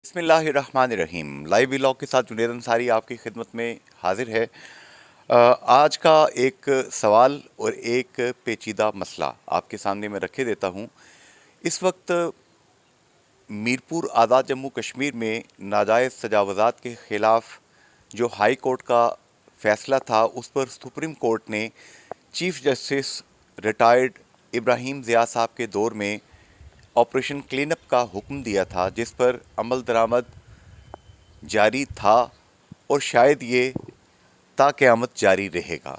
बिस्मिल्लाहिर्रहमानिर्रहीम। Live vlog के साथ जुनेद अंसारी आपकी खिदमत में हाजिर है। आज का एक सवाल और एक पेचीदा मसला आपके सामने मैं रखे देता हूँ। इस वक्त मीरपुर आज़ाद जम्मू कश्मीर में नाजायज़ तजावज़ात के ख़िलाफ़ जो हाई कोर्ट का फ़ैसला था, उस पर सुप्रीम कोर्ट ने chief justice retired Ibrahim Zia साहब के दौर में ऑपरेशन क्लीनअप का हुक्म दिया था, जिस पर अमल दरामद जारी था और शायद ये ता क़यामत जारी रहेगा।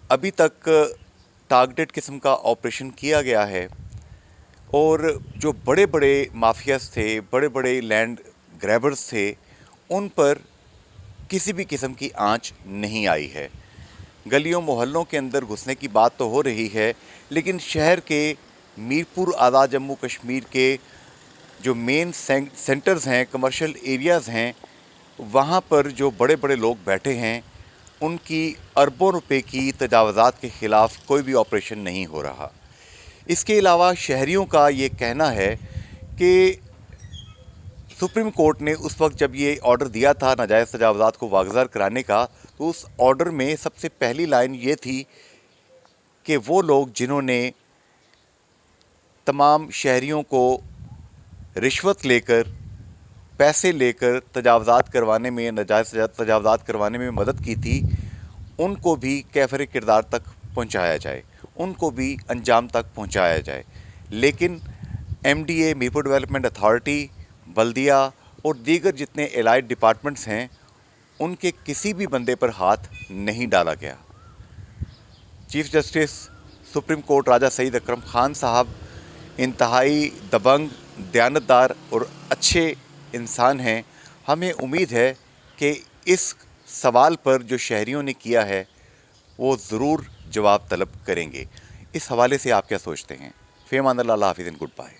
अभी तक टारगेटेड किस्म का ऑपरेशन किया गया है और जो बड़े बड़े माफियाज थे, बड़े बड़े लैंड ग्रैबर्स थे, उन पर किसी भी किस्म की आंच नहीं आई है। गलियों मोहल्लों के अंदर घुसने की बात तो हो रही है, लेकिन शहर के मीरपुर आज़ाद जम्मू कश्मीर के जो मेन सेंटर्स हैं, कमर्शियल एरियाज़ हैं, वहाँ पर जो बड़े बड़े लोग बैठे हैं, उनकी अरबों रुपए की तजावज़ात के ख़िलाफ़ कोई भी ऑपरेशन नहीं हो रहा। इसके अलावा शहरियों का ये कहना है कि सुप्रीम कोर्ट ने उस वक्त जब ये ऑर्डर दिया था नाजायज़ तजावज़ात को वागज़ार कराने का, तो उस ऑर्डर में सबसे पहली लाइन ये थी कि वो लोग जिन्होंने तमाम शहरियों को रिश्वत लेकर, पैसे लेकर तजावज़ात करवाने में, नाजायज़ तजावज़ात करवाने में मदद की थी, उनको भी कैफ़र किरदार तक पहुंचाया जाए, उनको भी अंजाम तक पहुंचाया जाए। लेकिन MDA, मीरपुर डेवलपमेंट अथॉरिटी, बल्दिया और दीगर जितने एलाइड डिपार्टमेंट्स हैं, उनके किसी भी बंदे पर हाथ नहीं डाला गया। चीफ़ जस्टिस सुप्रीम कोर्ट राजा सईद अकरम ख़ान साहब इंतहाई दबंग, दयानतदार और अच्छे इंसान हैं। हमें उम्मीद है कि इस सवाल पर जो शहरियों ने किया है, वो ज़रूर जवाब तलब करेंगे। इस हवाले से आप क्या सोचते हैं? फ़ी अमान अल्लाह, हाफ़िज़, गुड बाय।